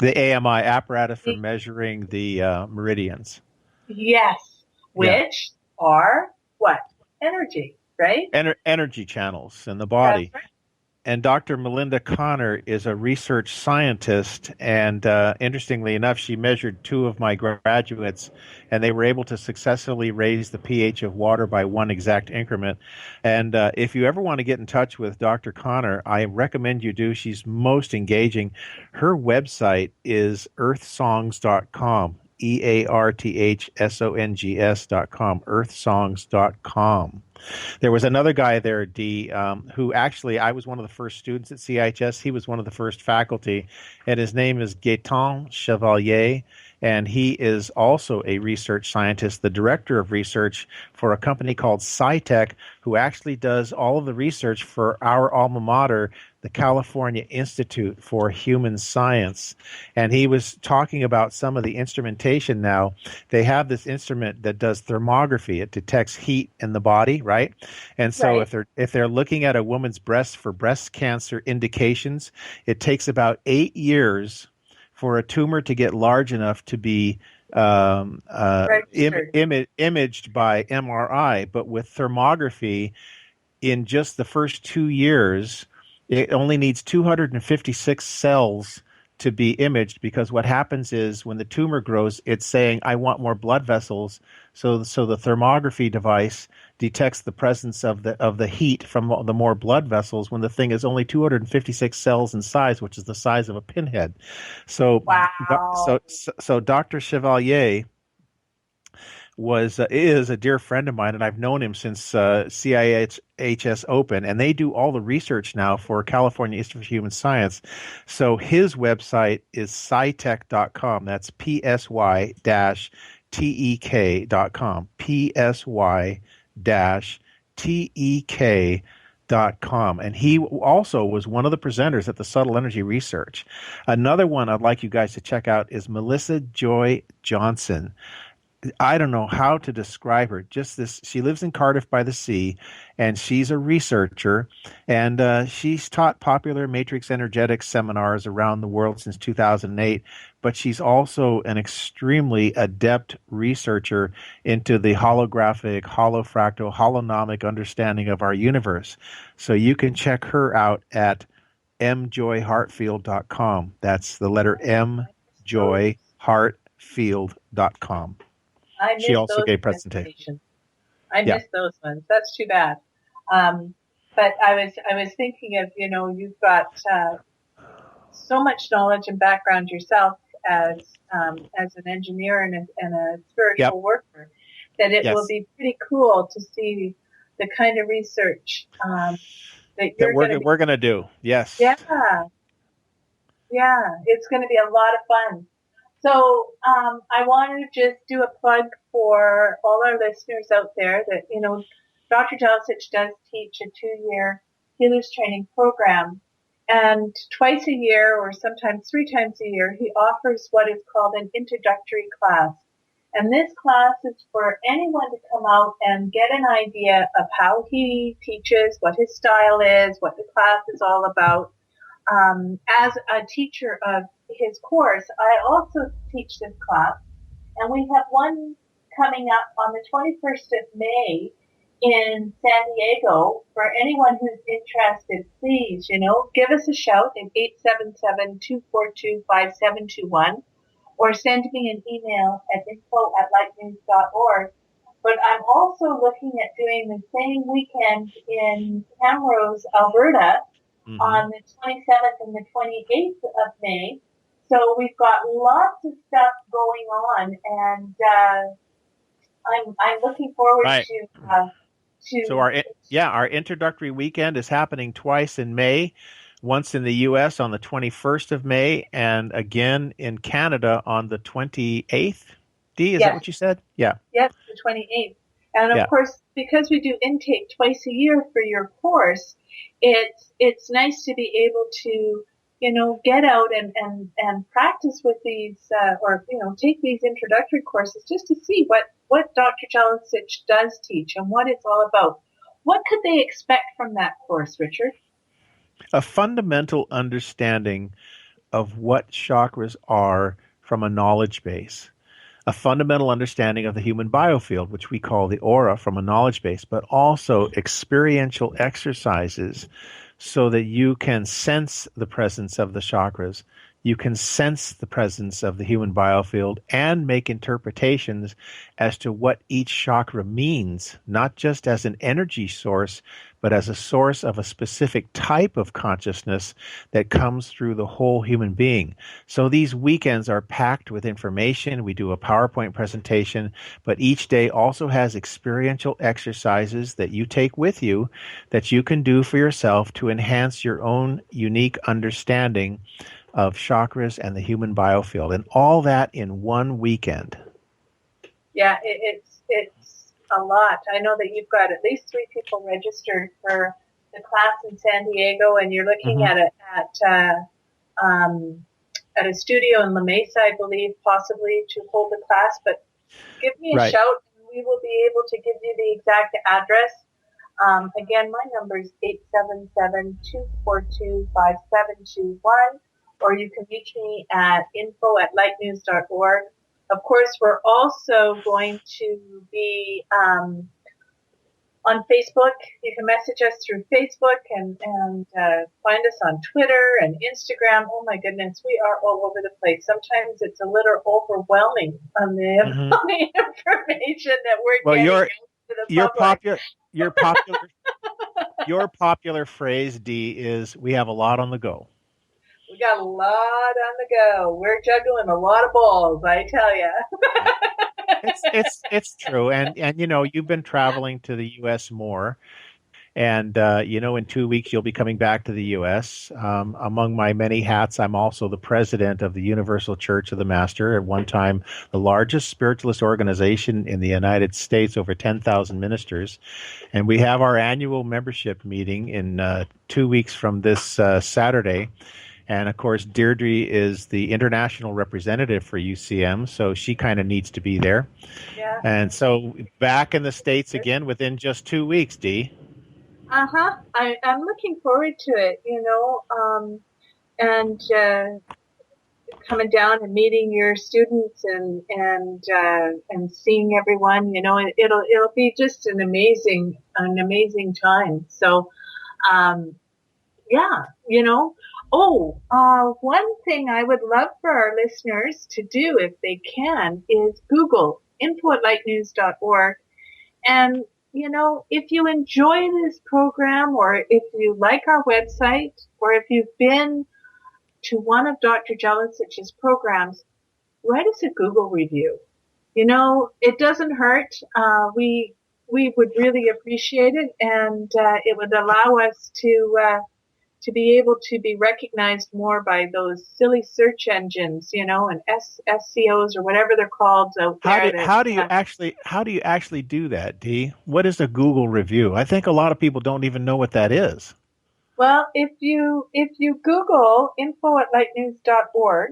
AMI apparatus for measuring the meridians. Yes, which are what? Energy, right? Energy channels in the body. That's right. And Dr. Melinda Connor is a research scientist, and interestingly enough, she measured 2 of my graduates, and they were able to successfully raise the pH of water by 1 exact increment. And if you ever want to get in touch with Dr. Connor, I recommend you do. She's most engaging. Her website is earthsongs.com. EARTHSONGS.com, earthsongs.com. There was another guy there, D, who actually, I was one of the first students at CIHS. He was one of the first faculty, and his name is Gaetan Chevalier, and he is also a research scientist, the director of research for a company called SciTech, who actually does all of the research for our alma mater, the California Institute for Human Science. And he was talking about some of the instrumentation now. They have this instrument that does thermography. It detects heat in the body, right? And so if they're looking at a woman's breast for breast cancer indications, it takes about 8 years for a tumor to get large enough to be imaged by MRI. But with thermography, in just the first 2 years, it only needs 256 cells to be imaged, because what happens is when the tumor grows, it's saying, I want more blood vessels. So the thermography device detects the presence of the heat from the more blood vessels when the thing is only 256 cells in size, which is the size of a pinhead. So, so Dr. Chevalier is a dear friend of mine, and I've known him since CIHS Open, and they do all the research now for California Institute for Human Science. So his website is psytech.com. That's psy-tek.com. psy-tek.com. And he also was one of the presenters at the Subtle Energy Research. Another one I'd like you guys to check out is Melissa Joy Johnson. I don't know how to describe her. Just this, she lives in Cardiff by the Sea, and she's a researcher, and she's taught popular matrix energetics seminars around the world since 2008, but she's also an extremely adept researcher into the holographic, holofractal, holonomic understanding of our universe. So you can check her out at mjoyhartfield.com. That's the letter M, Joy, heartfield.com. She also gave presentations. I missed those ones. That's too bad. But I was thinking of, you've got so much knowledge and background yourself as an engineer and a spiritual worker, that it will be pretty cool to see the kind of research that we're going to do. Yes. Yeah. It's going to be a lot of fun. So I want to just do a plug for all our listeners out there that, Dr. Jelacic does teach a 2-year healers training program. And twice a year, or sometimes 3 times a year, he offers what is called an introductory class. And this class is for anyone to come out and get an idea of how he teaches, what his style is, what the class is all about. As a teacher of his course, I also teach this class, and we have one coming up on the 21st of May in San Diego. For anyone who's interested, please, give us a shout at 877-242-5721 or send me an email at info@lightnews.org. But I'm also looking at doing the same weekend in Camrose, Alberta, on the 27th and the 28th of May. So we've got lots of stuff going on, and I'm looking forward to. So our introductory weekend is happening twice in May, once in the U.S. on the 21st of May, and again in Canada on the 28th. Dee, is that what you said? Yeah. Yes, the 28th. And of course, because we do intake twice a year for your course, it's nice to be able to, get out and practice with these, take these introductory courses just to see what Dr. Jelacic does teach and what it's all about. What could they expect from that course, Richard? A fundamental understanding of what chakras are from a knowledge base. A fundamental understanding of the human biofield, which we call the aura, from a knowledge base, but also experiential exercises so that you can sense the presence of the chakras, you can sense the presence of the human biofield, and make interpretations as to what each chakra means, not just as an energy source, but as a source of a specific type of consciousness that comes through the whole human being. So these weekends are packed with information. We do a PowerPoint presentation, but each day also has experiential exercises that you take with you that you can do for yourself to enhance your own unique understanding of chakras and the human biofield, and all that in one weekend. Yeah, it's a lot. I know that you've got at least 3 people registered for the class in San Diego, and you're looking at a studio in La Mesa, I believe, possibly to hold the class. But give me a shout, and we will be able to give you the exact address. Again, my number is 877-242-5721. Or you can reach me at info@lightnews.org. Of course, we're also going to be on Facebook. You can message us through Facebook and find us on Twitter and Instagram. Oh my goodness, we are all over the place. Sometimes it's a little overwhelming on the information that we're getting out to the public. Your popular phrase, Dee, is "we have a lot on the go." We got a lot on the go. We're juggling a lot of balls, I tell you. It's true, and you've been traveling to the U.S. more, and in 2 weeks you'll be coming back to the U.S. Among my many hats, I'm also the president of the Universal Church of the Master. At one time, the largest spiritualist organization in the United States, over 10,000 ministers, and we have our annual membership meeting in 2 weeks from this Saturday. And, of course, Deirdre is the international representative for UCM, so she kind of needs to be there. Yeah. And so back in the States again within just 2 weeks, Dee. I'm looking forward to it, and coming down and meeting your students and seeing everyone. It'll be just an amazing time. So, One thing I would love for our listeners to do, if they can, is Google info@lightnews.org. And, if you enjoy this program, or if you like our website, or if you've been to one of Dr. Jelicich's programs, write us a Google review. It doesn't hurt. We would really appreciate it, and it would allow us to be able to be recognized more by those silly search engines, and SCOs or whatever they're called out there. How do you actually do that, Dee? What is a Google review? I think a lot of people don't even know what that is. Well, if you Google info@lightnews.org,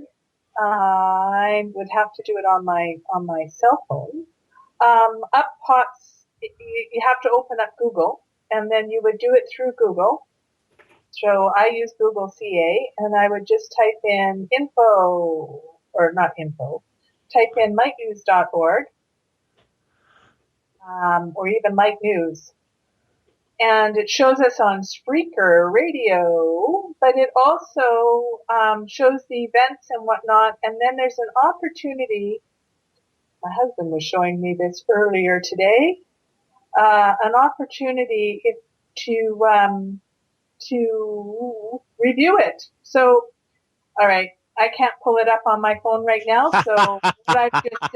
I would have to do it on my cell phone. Up pops. You have to open up Google, and then you would do it through Google. So I use Google CA, and I would just type in type in lightnews.org, or even Light News. And it shows us on Spreaker Radio, but it also shows the events and whatnot. And then there's an opportunity. My husband was showing me this earlier today. An opportunity to review it. So, all right, I can't pull it up on my phone right now. So what I've just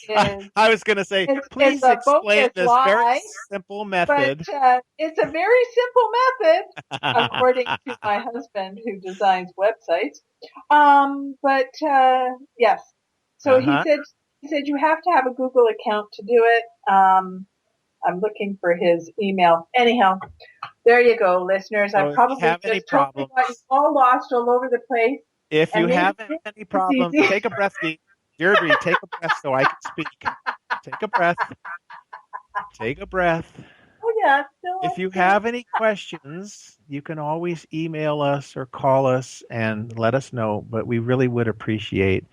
said is, I was going to say, please explain this very simple method. But it's a very simple method, according to my husband, who designs websites. Yes. So he said you have to have a Google account to do it. I'm looking for his email. Anyhow, there you go, listeners. I probably just totally got you all lost all over the place. If you have any problems, take a breath, Deirdre. Take a breath so I can speak. Take a breath. Take a breath. Oh, yeah. If you have any questions, you can always email us or call us and let us know. But we really would appreciate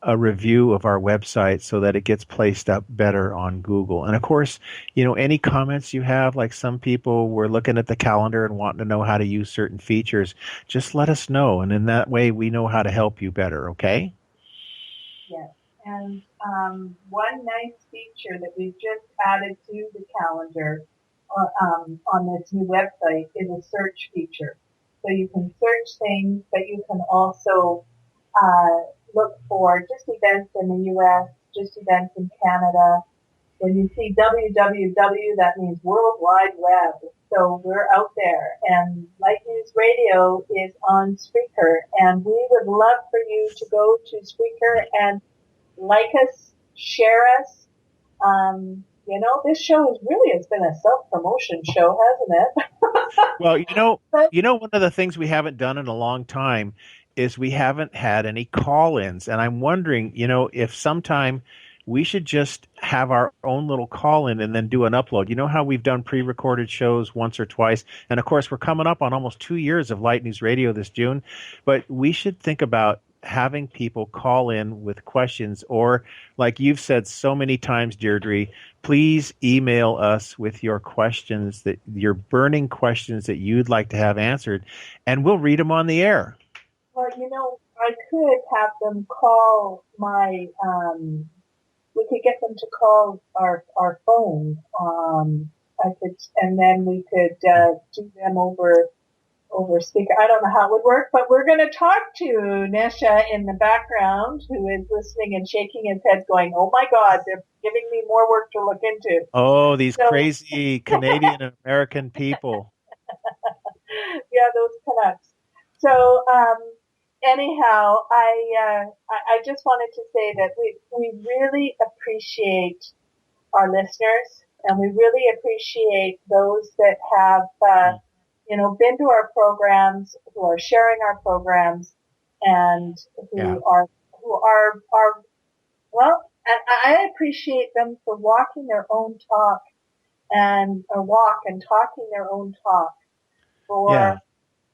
a review of our website so that it gets placed up better on Google. And of course, any comments you have, like some people were looking at the calendar and wanting to know how to use certain features, just let us know. And in that way, we know how to help you better. Okay? Yes. And one nice feature that we've just added to the calendar on this new website is a search feature. So you can search things, but you can also look for just events in the U.S., just events in Canada. When you see www, that means World Wide Web. So we're out there. And Light News Radio is on Spreaker. And we would love for you to go to Spreaker and like us, share us. This show has been a self-promotion show, hasn't it? Well, one of the things we haven't done in a long time is we haven't had any call-ins. And I'm wondering, if sometime we should just have our own little call-in and then do an upload. You know how we've done pre-recorded shows once or twice? And, of course, we're coming up on almost 2 years of Light News Radio this June. But we should think about having people call in with questions, or, like you've said so many times, Deirdre, please email us with your questions, your burning questions that you'd like to have answered, and we'll read them on the air. Well, I could have them call we could get them to call our phone. And then we could do them over speaker. I don't know how it would work, but we're going to talk to Nesha in the background, who is listening and shaking his head going, oh my God, they're giving me more work to look into. Oh, these crazy Canadian and American people. Yeah, those Canucks. So, anyhow, I just wanted to say that we really appreciate our listeners, and we really appreciate those that have, been to our programs, who are sharing our programs, and who are well, and I appreciate them for walking their own talk and talking their own talk. For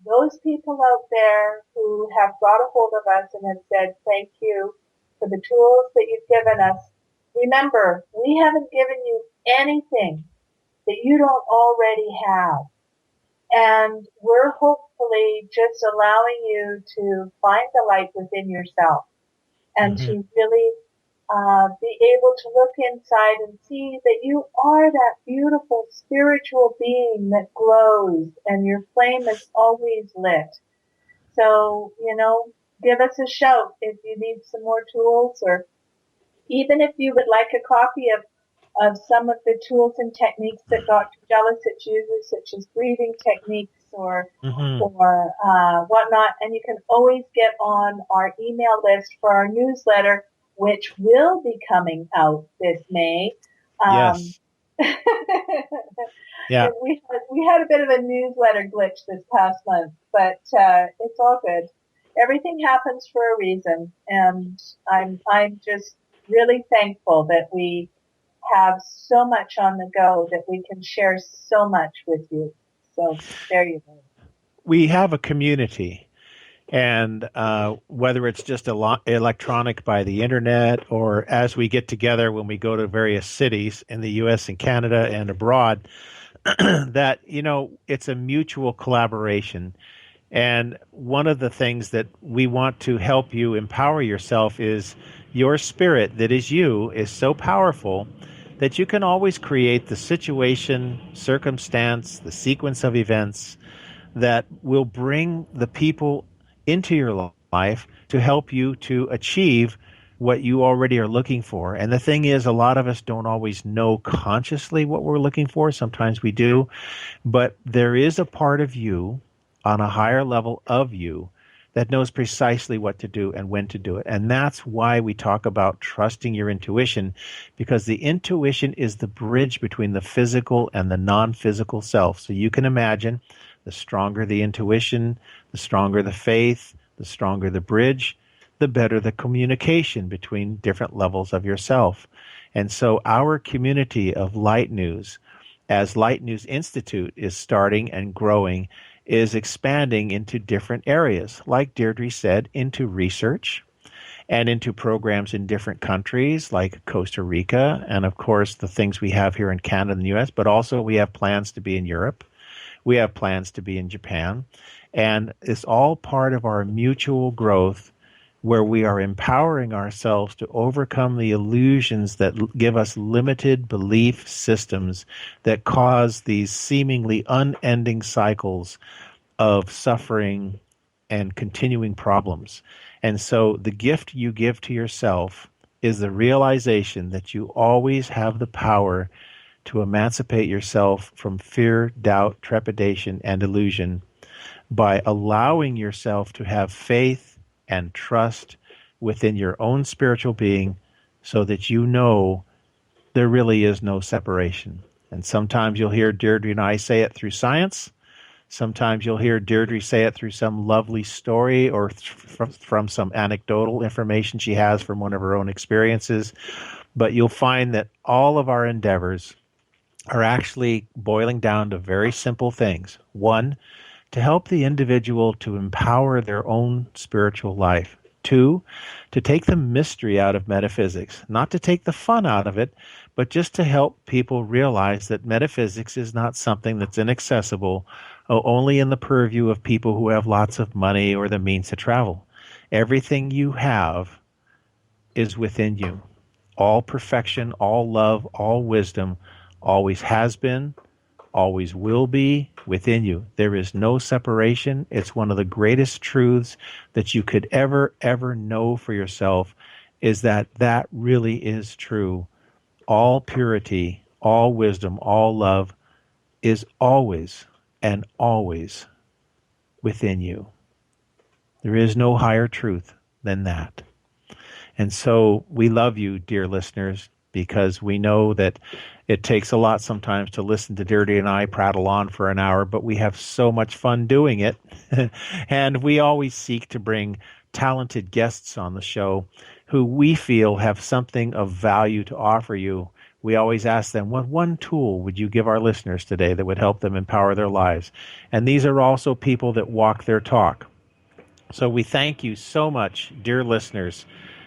those people out there who have got a hold of us and have said, thank you for the tools that you've given us. Remember, we haven't given you anything that you don't already have. And we're hopefully just allowing you to find the light within yourself and to really be able to look inside and see that you are that beautiful spiritual being that glows and your flame is always lit. So, give us a shout if you need some more tools, or even if you would like a copy of some of the tools and techniques that Dr. Jelicich uses, such as breathing techniques or whatnot. And you can always get on our email list for our newsletter, which will be coming out this May. Yes. Yeah. We had a bit of a newsletter glitch this past month, but it's all good. Everything happens for a reason, and I'm just really thankful that we have so much on the go that we can share so much with you. So there you go. We have a community, and whether it's just electronic by the internet, or as we get together when we go to various cities in the U.S. and Canada and abroad, that, it's a mutual collaboration. And one of the things that we want to help you empower yourself is your spirit that is you is so powerful that you can always create the situation, circumstance, the sequence of events that will bring the people into your life to help you to achieve what you already are looking for. And the thing is, a lot of us don't always know consciously what we're looking for. Sometimes we do. But there is a part of you on a higher level of you that knows precisely what to do and when to do it. And that's why we talk about trusting your intuition, because the intuition is the bridge between the physical and the non-physical self. So you can imagine, the stronger the intuition, the stronger the faith, the stronger the bridge, the better the communication between different levels of yourself. And so our community of Light News, as Light News Institute is starting and growing, is expanding into different areas, like Deirdre said, into research and into programs in different countries like Costa Rica, and of course the things we have here in Canada and the U.S., but also we have plans to be in Europe. We have plans to be in Japan. And it's all part of our mutual growth, where we are empowering ourselves to overcome the illusions that give us limited belief systems that cause these seemingly unending cycles of suffering and continuing problems. And so the gift you give to yourself is the realization that you always have the power to emancipate yourself from fear, doubt, trepidation, and illusion by allowing yourself to have faith and trust within your own spiritual being, so that you know there really is no separation. And sometimes you'll hear Deirdre and I say it through science. Sometimes you'll hear Deirdre say it through some lovely story or from some anecdotal information she has from one of her own experiences. But you'll find that all of our endeavors are actually boiling down to very simple things. One, to help the individual to empower their own spiritual life. Two, to take the mystery out of metaphysics, not to take the fun out of it, but just to help people realize that metaphysics is not something that's inaccessible only in the purview of people who have lots of money or the means to travel. Everything you have is within you. All perfection, all love, all wisdom always has been, always will be within you. There is no separation. It's one of the greatest truths that you could ever know for yourself, is that that really is true. All purity, all wisdom, all love is always and always within you. There is no higher truth than that. And so we love you, dear listeners, because we know that it takes a lot sometimes to listen to Deirdre and I prattle on for an hour, but we have so much fun doing it. And we always seek to bring talented guests on the show who we feel have something of value to offer you. We always ask them, what one tool would you give our listeners today that would help them empower their lives? And these are also people that walk their talk. So we thank you so much, dear listeners,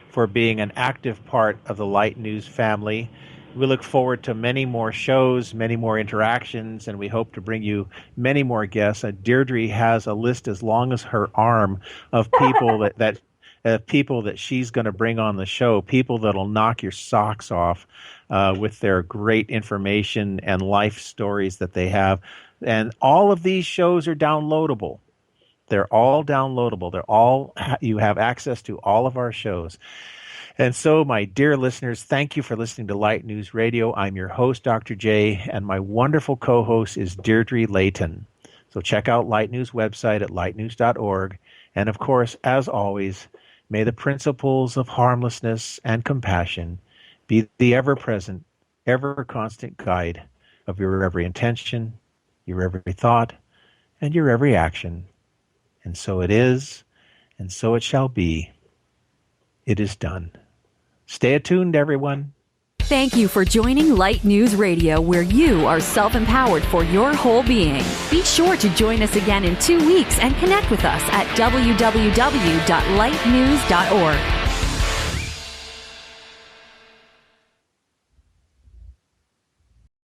for being an active part of the Light News family. We look forward to many more shows, many more interactions, and we hope to bring you many more guests. Deirdre has a list as long as her arm of people people that she's going to bring on the show, people that'll knock your socks off with their great information and life stories that they have. And all of these shows are downloadable. They're all downloadable. You have access to all of our shows. And so, my dear listeners, thank you for listening to Light News Radio. I'm your host, Dr. J, and my wonderful co-host is Deirdre Layton. So check out Light News website at lightnews.org. And of course, as always, may the principles of harmlessness and compassion be the ever-present, ever-constant guide of your every intention, your every thought, and your every action. And so it is, and so it shall be. It is done. Stay attuned, everyone. Thank you for joining Light News Radio, where you are self-empowered for your whole being. Be sure to join us again in 2 weeks and connect with us at www.lightnews.org.